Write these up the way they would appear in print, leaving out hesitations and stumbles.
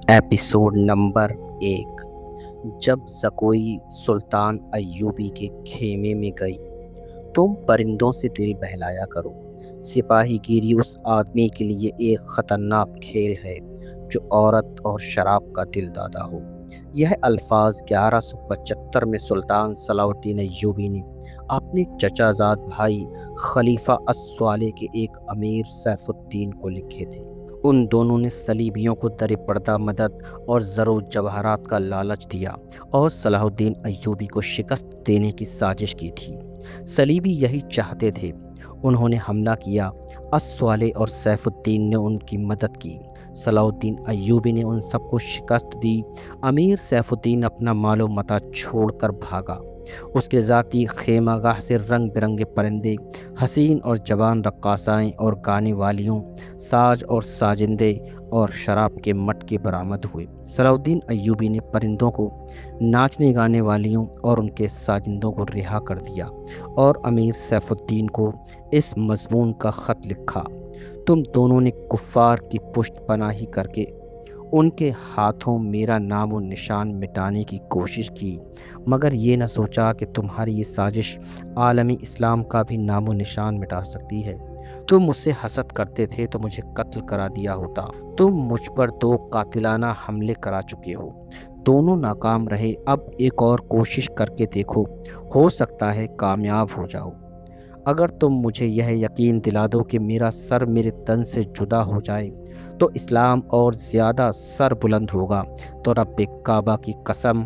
Episode number 1۔ جب زکوئی سلطان ایوبی کے خیمے میں گئی، تم پرندوں سے دل بہلایا کرو۔ سپاہی گیری اس آدمی کے لیے ایک خطرناک کھیل ہے جو عورت اور شراب کا دل دادا ہو۔ یہ الفاظ 1175 میں سلطان صلاح الدین ایوبی نے اپنے چچا زاد بھائی خلیفہ الصالح کے ایک امیر سیف الدین کو لکھے تھے۔ ان دونوں نے صلیبیوں کو در پردہ مدد اور زر و جواہرات کا لالچ دیا اور صلاح الدین ایوبی کو شکست دینے کی سازش کی تھی۔ صلیبی یہی چاہتے تھے۔ انہوں نے حملہ کیا۔ الصالح اور سیف الدین نے ان کی مدد کی۔ صلاح الدین ایوبی نے ان سب کو شکست دی۔ امیر سیف الدین اپنا مال و متاع چھوڑ کر بھاگا۔ اس کے ذاتی خیمہ گاہ سے رنگ برنگے پرندے، حسین اور جوان رقاصائیں اور گانے والیوں، ساز اور سازندے اور شراب کے مٹکے برآمد ہوئے۔ صلاح الدین ایوبی نے پرندوں کو، ناچنے گانے والیوں اور ان کے سازندوں کو رہا کر دیا اور امیر سیف الدین کو اس مضمون کا خط لکھا: تم دونوں نے کفار کی پشت پناہی کر کے ان کے ہاتھوں میرا نام و نشان مٹانے کی کوشش کی، مگر یہ نہ سوچا کہ تمہاری یہ سازش عالم اسلام کا بھی نام و نشان مٹا سکتی ہے۔ تم مجھ سے حسد کرتے تھے تو مجھے قتل کرا دیا ہوتا۔ تم مجھ پر 2 قاتلانہ حملے کرا چکے ہو، دونوں ناکام رہے۔ اب ایک اور کوشش کر کے دیکھو، ہو سکتا ہے کامیاب ہو جاؤ۔ اگر تم مجھے یہ یقین دلا دو کہ میرا سر میرے تن سے جدا ہو جائے تو اسلام اور زیادہ سر بلند ہوگا، تو رب کعبہ کی قسم،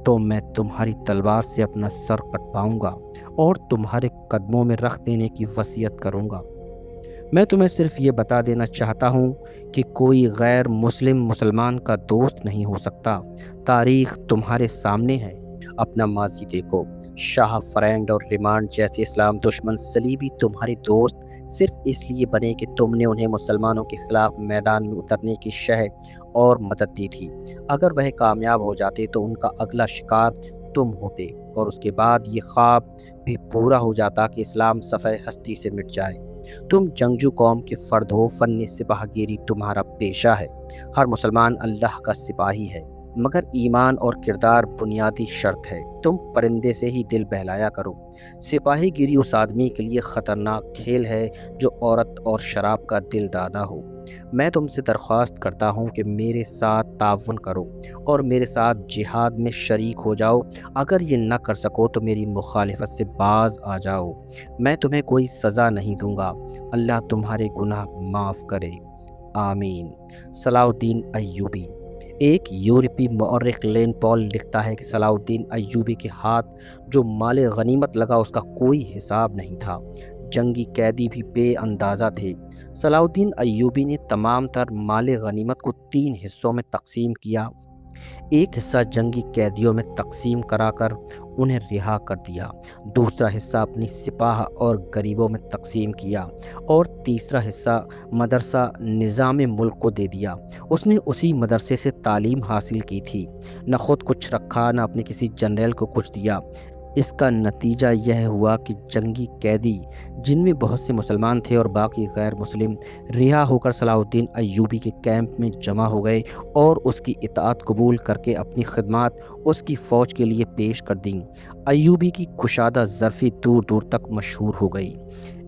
تو میں تمہاری تلوار سے اپنا سر کٹواؤں گا اور تمہارے قدموں میں رکھ دینے کی وصیت کروں گا۔ میں تمہیں صرف یہ بتا دینا چاہتا ہوں کہ کوئی غیر مسلمان کا دوست نہیں ہو سکتا۔ تاریخ تمہارے سامنے ہے۔ اپنا ماضی دیکھو۔ شاہ فرینڈ اور ریمانڈ جیسے اسلام دشمن صلیبی تمہارے دوست صرف اس لیے بنے کہ تم نے انہیں مسلمانوں کے خلاف میدان میں اترنے کی شرح اور مدد دی تھی۔ اگر وہ کامیاب ہو جاتے تو ان کا اگلا شکار تم ہوتے، اور اس کے بعد یہ خواب بھی پورا ہو جاتا کہ اسلام صفحہ ہستی سے مٹ جائے۔ تم جنگجو قوم کے فرد ہو، فن سپاہ گیری تمہارا پیشہ ہے۔ ہر مسلمان اللہ کا سپاہی ہے، مگر ایمان اور کردار بنیادی شرط ہے۔ تم پرندے سے ہی دل بہلایا کرو۔ سپاہی گیری اس آدمی کے لیے خطرناک کھیل ہے جو عورت اور شراب کا دل دادا ہو۔ میں تم سے درخواست کرتا ہوں کہ میرے ساتھ تعاون کرو اور میرے ساتھ جہاد میں شریک ہو جاؤ۔ اگر یہ نہ کر سکو تو میری مخالفت سے باز آ جاؤ۔ میں تمہیں کوئی سزا نہیں دوں گا۔ اللہ تمہارے گناہ معاف کرے، آمین۔ صلاح الدین ایوبی۔ ایک یورپی مورخ لین پال لکھتا ہے کہ صلاح الدین ایوبی کے ہاتھ جو مال غنیمت لگا اس کا کوئی حساب نہیں تھا۔ جنگی قیدی بھی بے اندازہ تھے۔ صلاح الدین ایوبی نے تمام تر مال غنیمت کو 3 حصوں میں تقسیم کیا۔ ایک حصہ جنگی قیدیوں میں تقسیم کرا کر انہیں رہا کر دیا، دوسرا حصہ اپنی سپاہ اور غریبوں میں تقسیم کیا، اور تیسرا حصہ مدرسہ نظام ملک کو دے دیا۔ اس نے اسی مدرسے سے تعلیم حاصل کی تھی۔ نہ خود کچھ رکھا، نہ اپنے کسی جنرل کو کچھ دیا۔ اس کا نتیجہ یہ ہوا کہ جنگی قیدی، جن میں بہت سے مسلمان تھے اور باقی غیر مسلم، رہا ہو کر صلاح الدین ایوبی کے کیمپ میں جمع ہو گئے اور اس کی اطاعت قبول کر کے اپنی خدمات اس کی فوج کے لیے پیش کر دیں۔ ایوبی کی کشادہ ظرفی دور دور تک مشہور ہو گئی۔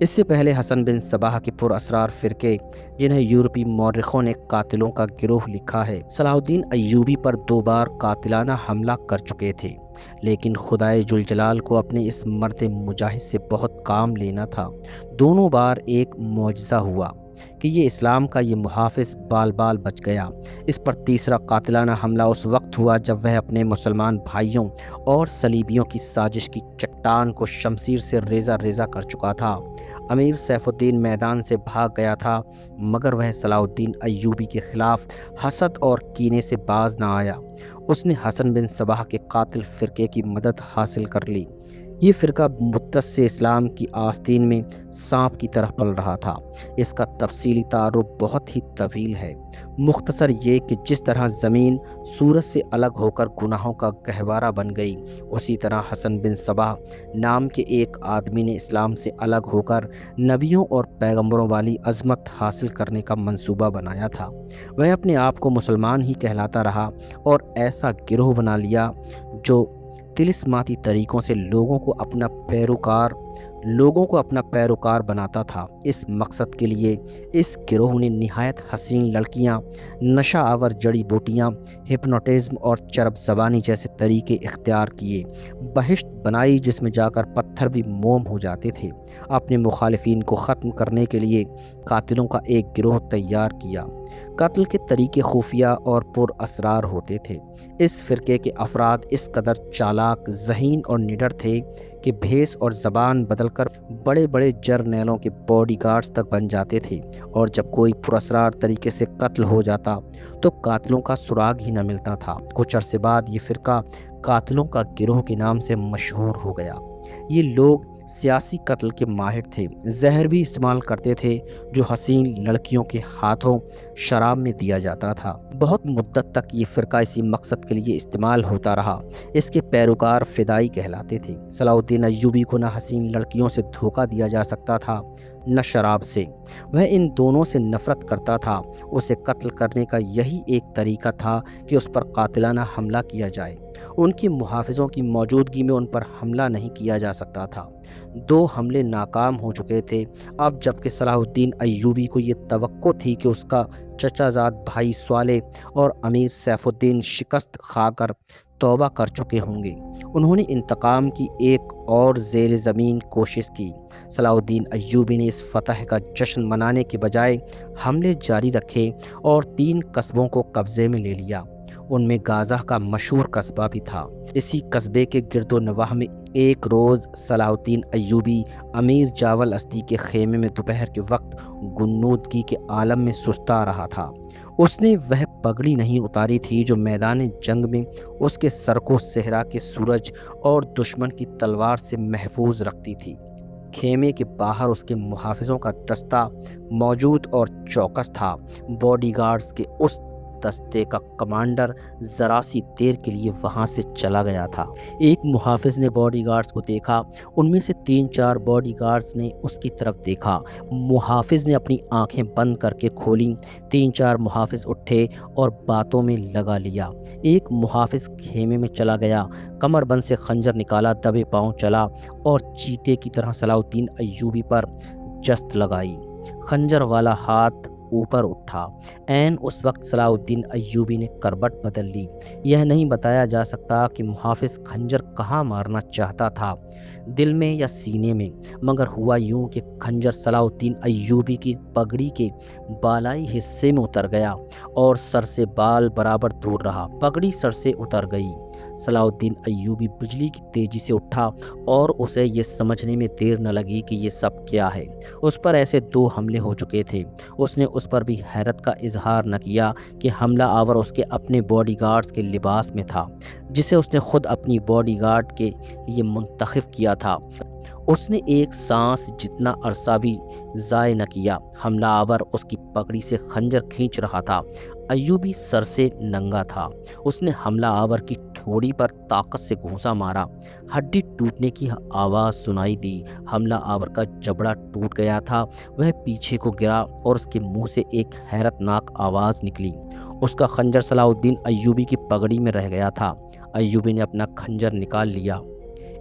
اس سے پہلے حسن بن صباح کے پر اسرار فرقے، جنہیں یورپی مورخوں نے قاتلوں کا گروہ لکھا ہے، صلاح الدین ایوبی پر 2 بار قاتلانہ حملہ کر چکے تھے، لیکن خدائے ذوالجلال کو اپنے اس مرد مجاہد سے بہت کام لینا تھا۔ دونوں بار ایک معجزہ ہوا کہ یہ اسلام کا یہ محافظ بال بال بچ گیا۔ اس پر تیسرا قاتلانہ حملہ اس وقت ہوا جب وہ اپنے مسلمان بھائیوں اور صلیبیوں کی سازش کی چٹان کو شمشیر سے ریزہ ریزہ کر چکا تھا۔ امیر سیف الدین میدان سے بھاگ گیا تھا، مگر وہ صلاح الدین ایوبی کے خلاف حسد اور کینے سے باز نہ آیا۔ اس نے حسن بن صباح کے قاتل فرقے کی مدد حاصل کر لی۔ یہ فرقہ مدت سے اسلام کی آستین میں سانپ کی طرح پل رہا تھا۔ اس کا تفصیلی تعارف بہت ہی طویل ہے، مختصر یہ کہ جس طرح زمین سورج سے الگ ہو کر گناہوں کا گہوارہ بن گئی، اسی طرح حسن بن صباح نام کے ایک آدمی نے اسلام سے الگ ہو کر نبیوں اور پیغمبروں والی عظمت حاصل کرنے کا منصوبہ بنایا تھا۔ وہ اپنے آپ کو مسلمان ہی کہلاتا رہا اور ایسا گروہ بنا لیا جو طلسماتی طریقوں سے لوگوں کو اپنا پیروکار بناتا تھا۔ اس مقصد کے لیے اس گروہ نے نہایت حسین لڑکیاں، نشہ آور جڑی بوٹیاں، ہپنوٹزم اور چرب زبانی جیسے طریقے اختیار کیے، بہشت بنائی جس میں جا کر پتھر بھی موم ہو جاتے تھے۔ اپنے مخالفین کو ختم کرنے کے لیے قاتلوں کا ایک گروہ تیار کیا۔ قتل کے طریقے خفیہ اور پر اسرار ہوتے تھے۔ اس فرقے کے افراد اس قدر چالاک، ذہین اور نڈر تھے کہ بھیس اور زبان بدل کر بڑے بڑے جرنیلوں کے باڈی گارڈز تک بن جاتے تھے، اور جب کوئی پراسرار طریقے سے قتل ہو جاتا تو قاتلوں کا سراغ ہی نہ ملتا تھا۔ کچھ عرصے بعد یہ فرقہ قاتلوں کا گروہ کے نام سے مشہور ہو گیا۔ یہ لوگ سیاسی قتل کے ماہر تھے، زہر بھی استعمال کرتے تھے جو حسین لڑکیوں کے ہاتھوں شراب میں دیا جاتا تھا۔ بہت مدت تک یہ فرقہ اسی مقصد کے لیے استعمال ہوتا رہا۔ اس کے پیروکار فدائی کہلاتے تھے۔ صلاح الدین ایوبی کو نہ حسین لڑکیوں سے دھوکہ دیا جا سکتا تھا، نہ شراب سے۔ وہ ان دونوں سے نفرت کرتا تھا۔ اسے قتل کرنے کا یہی ایک طریقہ تھا کہ اس پر قاتلانہ حملہ کیا جائے۔ ان کے محافظوں کی موجودگی میں ان پر حملہ نہیں کیا جا سکتا تھا۔ 2 حملے ناکام ہو چکے تھے۔ اب جب کہ صلاح الدین ایوبی کو یہ توقع تھی کہ اس کا چچا زاد بھائی صالح اور امیر سیف الدین شکست کھا کر توبہ کر چکے ہوں گے، انہوں نے انتقام کی ایک اور زیر زمین کوشش کی۔ صلاح الدین ایوبی نے اس فتح کا جشن منانے کے بجائے حملے جاری رکھے اور 3 قصبوں کو قبضے میں لے لیا۔ ان میں غازہ کا مشہور قصبہ بھی تھا۔ اسی قصبے کے گرد و نواح میں ایک روز صلاح الدین ایوبی امیر جاول اسدی کے خیمے میں دوپہر کے وقت غنودگی کے عالم میں سستا رہا تھا۔ اس نے وہ پگڑی نہیں اتاری تھی جو میدان جنگ میں اس کے سر کو صحرا کے سورج اور دشمن کی تلوار سے محفوظ رکھتی تھی۔ خیمے کے باہر اس کے محافظوں کا دستہ موجود اور چوکس تھا۔ باڈی گارڈز کے اس دستے کا کمانڈر ذرا سی دیر کے لیے وہاں سے چلا گیا تھا۔ ایک محافظ نے باڈی گارڈز کو دیکھا، ان میں سے 3-4 باڈی گارڈز نے اس کی طرف دیکھا۔ محافظ نے اپنی آنکھیں بند کر کے کھولیں۔ 3-4 محافظ اٹھے اور باتوں میں لگا لیا۔ ایک محافظ خیمے میں چلا گیا، کمر بند سے خنجر نکالا، دبے پاؤں چلا اور چیتے کی طرح صلاح الدین ایوبی پر جست لگائی۔ خنجر والا ہاتھ اوپر اٹھا۔ عین اس وقت صلاح الدین ایوبی نے کربٹ بدل لی۔ یہ نہیں بتایا جا سکتا کہ محافظ خنجر کہاں مارنا چاہتا تھا، دل میں یا سینے میں، مگر ہوا یوں کہ خنجر صلاح الدین ایوبی کی پگڑی کے بالائی حصے میں اتر گیا اور سر سے بال برابر دور رہا۔ پگڑی سر سے اتر گئی۔ صلاح الدین ایوبی بجلی کی تیزی سے اٹھا اور اسے یہ سمجھنے میں دیر نہ لگی کہ یہ سب کیا ہے۔ اس پر ایسے 2 حملے ہو چکے تھے۔ اس نے اس پر بھی حیرت کا اظہار نہ کیا کہ حملہ آور اس کے اپنے باڈی گارڈز کے لباس میں تھا، جسے اس نے خود اپنی باڈی گارڈ کے لیے منتخب کیا تھا۔ اس نے ایک سانس جتنا عرصہ بھی ضائع نہ کیا۔ حملہ آور اس کی پگڑی سے خنجر کھینچ رہا تھا۔ ایوبی سر سے ننگا تھا۔ اس نے حملہ آور کی ٹھوڑی پر طاقت سے گھونسا مارا۔ ہڈی ٹوٹنے کی آواز سنائی دی۔ حملہ آور کا جبڑا ٹوٹ گیا تھا۔ وہ پیچھے کو گرا اور اس کے منہ سے ایک حیرت ناک آواز نکلی۔ اس کا خنجر صلاح الدین ایوبی کی پگڑی میں رہ گیا تھا۔ ایوبی نے اپنا خنجر نکال لیا۔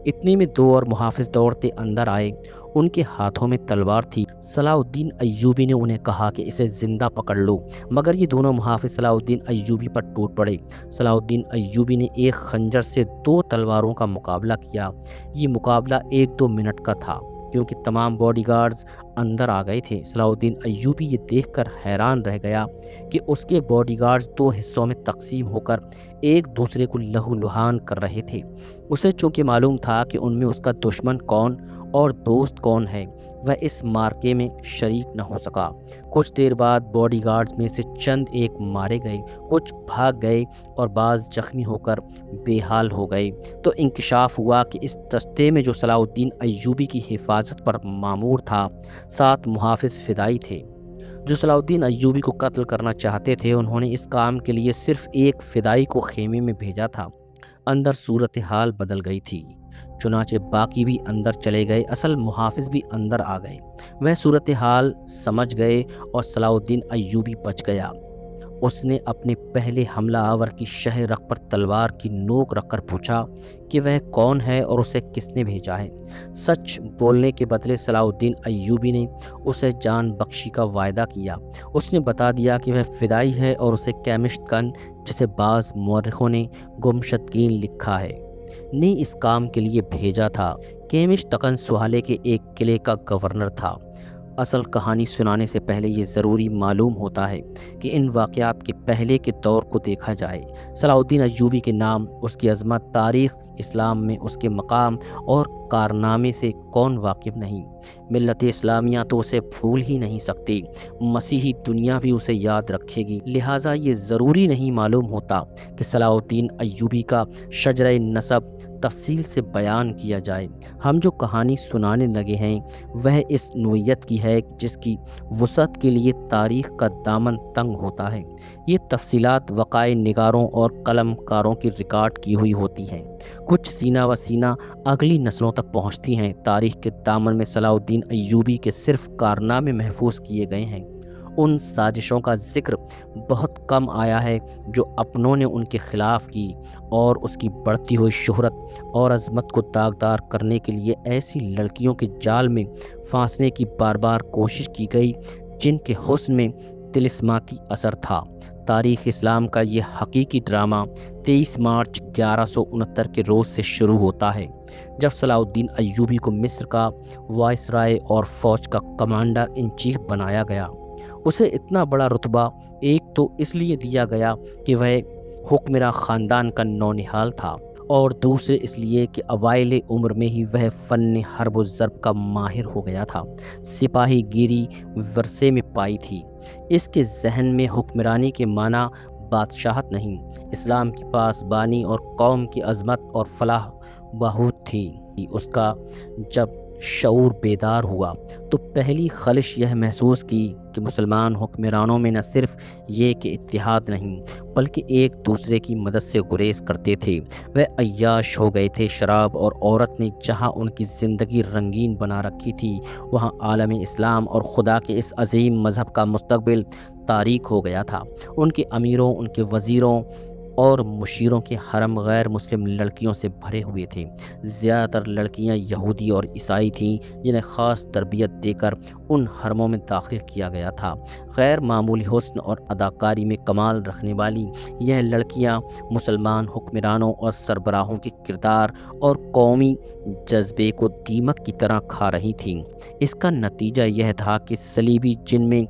اتنے میں 2 اور محافظ دوڑتے اندر آئے۔ ان کے ہاتھوں میں تلوار تھی۔ صلاح الدین ایوبی نے انہیں کہا کہ اسے زندہ پکڑ لو، مگر یہ دونوں محافظ صلاح الدین ایوبی پر ٹوٹ پڑے۔ صلاح الدین ایوبی نے ایک خنجر سے 2 تلواروں کا مقابلہ کیا۔ یہ مقابلہ 1-2 منٹ کا تھا، کیونکہ تمام باڈی گارڈز اندر آ گئے تھے۔ صلاح الدین ایوبی یہ دیکھ کر حیران رہ گیا کہ اس کے باڈی گارڈز 2 حصوں میں تقسیم ہو کر ایک دوسرے کو لہو لہان کر رہے تھے۔ اسے چونکہ معلوم تھا کہ ان میں اس کا دشمن کون اور دوست کون ہے وہ اس مارکے میں شریک نہ ہو سکا۔ کچھ دیر بعد باڈی گارڈز میں سے چند ایک مارے گئے، کچھ بھاگ گئے اور بعض زخمی ہو کر بے حال ہو گئے۔ تو انکشاف ہوا کہ اس دستے میں جو صلاح الدین ایوبی کی حفاظت پر مامور تھا، 7 محافظ فدائی تھے جو صلاح الدین ایوبی کو قتل کرنا چاہتے تھے۔ انہوں نے اس کام کے لیے صرف ایک فدائی کو خیمے میں بھیجا تھا۔ اندر صورتحال بدل گئی تھی، چنانچہ باقی بھی اندر چلے گئے، اصل محافظ بھی اندر آ گئے۔ وہ صورتحال سمجھ گئے اور صلاح الدین ایوبی بچ گیا۔ اس نے اپنے پہلے حملہ آور کی شہ رگ پر تلوار کی نوک رکھ کر پوچھا کہ وہ کون ہے اور اسے کس نے بھیجا ہے۔ سچ بولنے کے بدلے صلاح الدین ایوبی نے اسے جان بخشی کا وعدہ کیا۔ اس نے بتا دیا کہ وہ فدائی ہے اور اسے کیمشت کن، جسے بعض مورخوں نے گمشدگین لکھا ہے، نے اس کام کے لیے بھیجا تھا۔ کیمشت کن سوالے کے ایک قلعے کا گورنر تھا۔ اصل کہانی سنانے سے پہلے یہ ضروری معلوم ہوتا ہے کہ ان واقعات کے پہلے کے دور کو دیکھا جائے۔ صلاح الدین ایوبی کے نام، اس کی عظمت، تاریخ اسلام میں اس کے مقام اور کارنامے سے کون واقف نہیں؟ ملت اسلامیہ تو اسے بھول ہی نہیں سکتی، مسیحی دنیا بھی اسے یاد رکھے گی۔ لہٰذا یہ ضروری نہیں معلوم ہوتا کہ صلاح الدین ایوبی کا شجرہ نسب تفصیل سے بیان کیا جائے۔ ہم جو کہانی سنانے لگے ہیں وہ اس نوعیت کی ہے جس کی وسعت کے لیے تاریخ کا دامن تنگ ہوتا ہے۔ یہ تفصیلات وقائع نگاروں اور قلم کاروں کی ریکارڈ کی ہوئی ہوتی ہیں، کچھ سینہ و سینہ اگلی نسلوں تک پہنچتی ہیں۔ تاریخ کے دامن میں صلاح الدین ایوبی کے صرف کارنامے محفوظ کیے گئے ہیں، ان سازشوں کا ذکر بہت کم آیا ہے جو اپنوں نے ان کے خلاف کی، اور اس کی بڑھتی ہوئی شہرت اور عظمت کو داغدار کرنے کے لیے ایسی لڑکیوں کے جال میں پھانسنے کی بار بار کوشش کی گئی جن کے حسن میں طلسماتی اثر تھا۔ تاریخ اسلام کا یہ حقیقی ڈرامہ 23 مارچ 1169 کے روز سے شروع ہوتا ہے، جب صلاح الدین ایوبی کو مصر کا وائسرائے اور فوج کا کمانڈر ان چیف بنایا گیا۔ اسے اتنا بڑا رتبہ ایک تو اس لیے دیا گیا کہ وہ حکمراں خاندان کا نونہال تھا، اور دوسرے اس لیے کہ اوائل عمر میں ہی وہ فن حرب و ضرب کا ماہر ہو گیا تھا۔ سپاہی گیری ورثے میں پائی تھی۔ اس کے ذہن میں حکمرانی کے معنی بادشاہت نہیں، اسلام کی پاسبانی اور قوم کی عظمت اور فلاح بہبود تھی۔ اس کا جب شعور بیدار ہوا تو پہلی خلش یہ محسوس کی کہ مسلمان حکمرانوں میں نہ صرف یہ کہ اتحاد نہیں بلکہ ایک دوسرے کی مدد سے گریز کرتے تھے۔ وہ عیاش ہو گئے تھے۔ شراب اور عورت نے جہاں ان کی زندگی رنگین بنا رکھی تھی، وہاں عالم اسلام اور خدا کے اس عظیم مذہب کا مستقبل تاریک ہو گیا تھا۔ ان کے امیروں، ان کے وزیروں اور مشیروں کے حرم غیر مسلم لڑکیوں سے بھرے ہوئے تھے۔ زیادہ تر لڑکیاں یہودی اور عیسائی تھیں جنہیں خاص تربیت دے کر ان حرموں میں داخل کیا گیا تھا۔ غیر معمولی حسن اور اداکاری میں کمال رکھنے والی یہ لڑکیاں مسلمان حکمرانوں اور سربراہوں کے کردار اور قومی جذبے کو دیمک کی طرح کھا رہی تھیں۔ اس کا نتیجہ یہ تھا کہ صلیبی، جن میں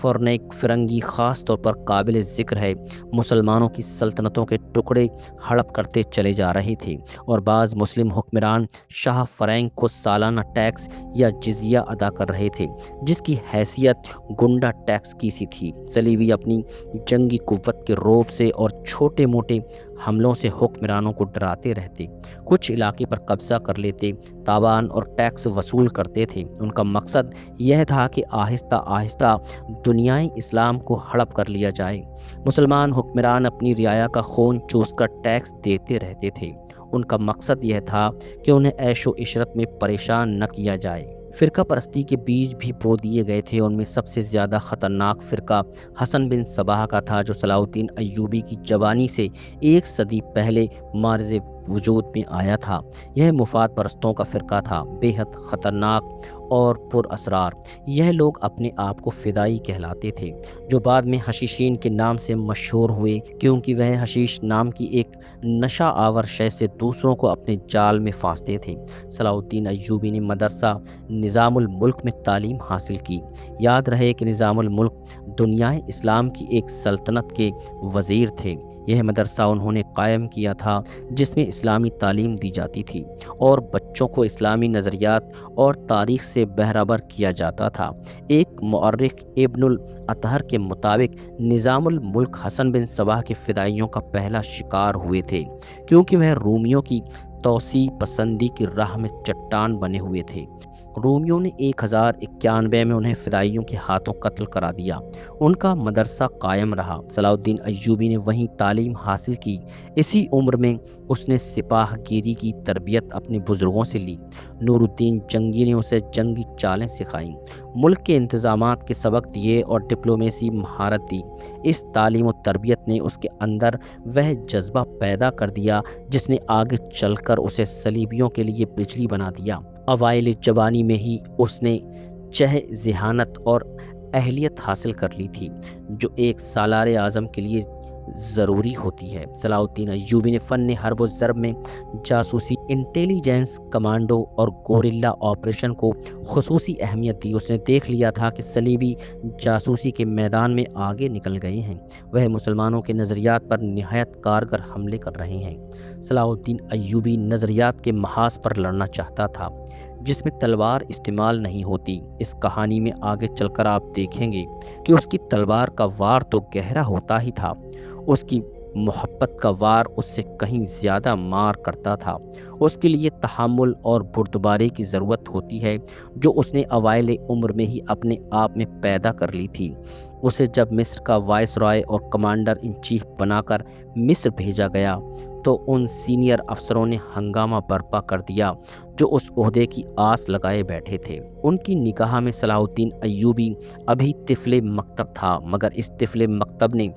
فرنیک فرنگی خاص طور پر قابل ذکر ہے، مسلمانوں کی سلطنتوں کے ٹکڑے ہڑپ کرتے چلے جا رہے تھے، اور بعض مسلم حکمران شاہ فرینک کو سالانہ ٹیکس یا جزیہ ادا کر رہے تھے، جس کی حیثیت گنڈا ٹیکس کی سی تھی۔ صلیبی اپنی جنگی قوت کے رعب سے اور چھوٹے موٹے حملوں سے حکمرانوں کو ڈراتے رہتے، کچھ علاقے پر قبضہ کر لیتے، تاوان اور ٹیکس وصول کرتے تھے۔ ان کا مقصد یہ تھا کہ آہستہ آہستہ دنیائے اسلام کو ہڑپ کر لیا جائے۔ مسلمان حکمران اپنی رعایا کا خون چوس کر ٹیکس دیتے رہتے تھے۔ ان کا مقصد یہ تھا کہ انہیں عیش و عشرت میں پریشان نہ کیا جائے۔ فرقہ پرستی کے بیج بھی بو دیے گئے تھے۔ ان میں سب سے زیادہ خطرناک فرقہ حسن بن صباح کا تھا، جو صلاح الدین ایوبی کی جوانی سے 1 صدی پہلے معرض وجود میں آیا تھا۔ یہ مفاد پرستوں کا فرقہ تھا، بے حد خطرناک اور پر اسرار۔ یہ لوگ اپنے آپ کو فدائی کہلاتے تھے، جو بعد میں حشیشین کے نام سے مشہور ہوئے، کیونکہ وہ حشیش نام کی ایک نشہ آور شے سے دوسروں کو اپنے جال میں پھانستے تھے۔ صلاح الدین ایوبی نے مدرسہ نظام الملک میں تعلیم حاصل کی۔ یاد رہے کہ نظام الملک دنیائے اسلام کی ایک سلطنت کے وزیر تھے۔ یہ مدرسہ انہوں نے قائم کیا تھا جس میں اسلامی تعلیم دی جاتی تھی اور بچوں کو اسلامی نظریات اور تاریخ سے بہرہبر کیا جاتا تھا۔ ایک مورخ ابن الاطہر کے مطابق نظام الملک حسن بن صباح کے فدائیوں کا پہلا شکار ہوئے تھے، کیونکہ وہ رومیوں کی توسیع پسندی کی راہ میں چٹان بنے ہوئے تھے۔ رومیوں نے 1091 میں انہیں فدائیوں کے ہاتھوں قتل کرا دیا۔ ان کا مدرسہ قائم رہا۔ صلاح الدین ایوبی نے وہیں تعلیم حاصل کی۔ اسی عمر میں اس نے سپاہ گیری کی تربیت اپنے بزرگوں سے لی۔ نور الدین جنگی نے اسے جنگی چالیں سکھائیں، ملک کے انتظامات کے سبق دیے اور ڈپلومیسی مہارت دی۔ اس تعلیم و تربیت نے اس کے اندر وہ جذبہ پیدا کر دیا جس نے آگے چل کر اسے صلیبیوں کے لیے بجلی بنا دیا۔ اوائل جوانی میں ہی اس نے چہ ذہانت اور اہلیت حاصل کر لی تھی جو ایک سالار اعظم کے لیے ضروری ہوتی ہے۔ صلاح الدین ایوبی نے فن حرب و ضرب میں جاسوسی، انٹیلیجنس، کمانڈو اور گوریلا آپریشن کو خصوصی اہمیت دی۔ اس نے دیکھ لیا تھا کہ صلیبی جاسوسی کے میدان میں آگے نکل گئے ہیں، وہ مسلمانوں کے نظریات پر نہایت کارگر حملے کر رہے ہیں۔ صلاح الدین ایوبی نظریات کے محاذ پر لڑنا چاہتا تھا جس میں تلوار استعمال نہیں ہوتی۔ اس کہانی میں آگے چل کر آپ دیکھیں گے کہ اس کی تلوار کا وار تو گہرا ہوتا ہی تھا، اس کی محبت کا وار اس سے کہیں زیادہ مار کرتا تھا۔ اس کے لیے تحمل اور بردباری کی ضرورت ہوتی ہے جو اس نے اوائل عمر میں ہی اپنے آپ میں پیدا کر لی تھی۔ اسے جب مصر کا وائس رائے اور کمانڈر ان چیف بنا کر مصر بھیجا گیا تو ان سینئر افسروں نے ہنگامہ برپا کر دیا جو اس عہدے کی آس لگائے بیٹھے تھے۔ ان کی نگاہ میں صلاح الدین ایوبی ابھی طفل مکتب تھا، مگر اس طفل مکتب نے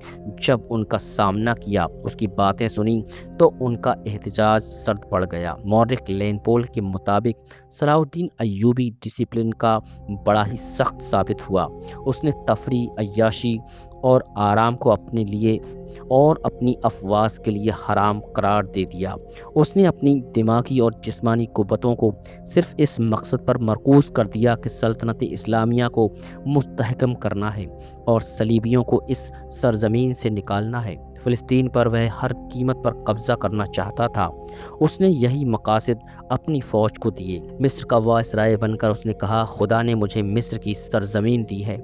جب ان کا سامنا کیا، اس کی باتیں سنی تو ان کا احتجاج سرد پڑ گیا۔ مورخ لین پول کے مطابق صلاح الدین ایوبی ڈسپلن کا بڑا ہی سخت ثابت ہوا۔ اس نے تفریح، عیاشی اور آرام کو اپنے لیے اور اپنی افواج کے لیے حرام قرار دے دیا۔ اس نے اپنی دماغی اور جسمانی قوتوں کو صرف اس مقصد پر مرکوز کر دیا کہ سلطنت اسلامیہ کو مستحکم کرنا ہے اور صلیبیوں کو اس سرزمین سے نکالنا ہے۔ فلسطین پر وہ ہر قیمت پر قبضہ کرنا چاہتا تھا۔ اس نے یہی مقاصد اپنی فوج کو دیے۔ مصر کا وائس رائے بن کر اس نے کہا، خدا نے مجھے مصر کی سرزمین دی ہے،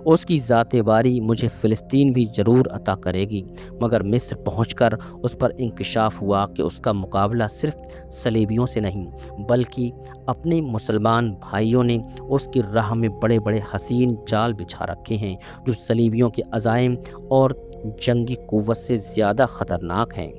اس کی ذات باری مجھے فلسطین بھی ضرور عطا کرے گی۔ مگر مصر پہنچ کر اس پر انکشاف ہوا کہ اس کا مقابلہ صرف صلیبیوں سے نہیں بلکہ اپنے مسلمان بھائیوں نے اس کی راہ میں بڑے بڑے حسین جال بچھا رکھے ہیں جو صلیبیوں کے عزائم اور جنگی قوت سے زیادہ خطرناک ہیں۔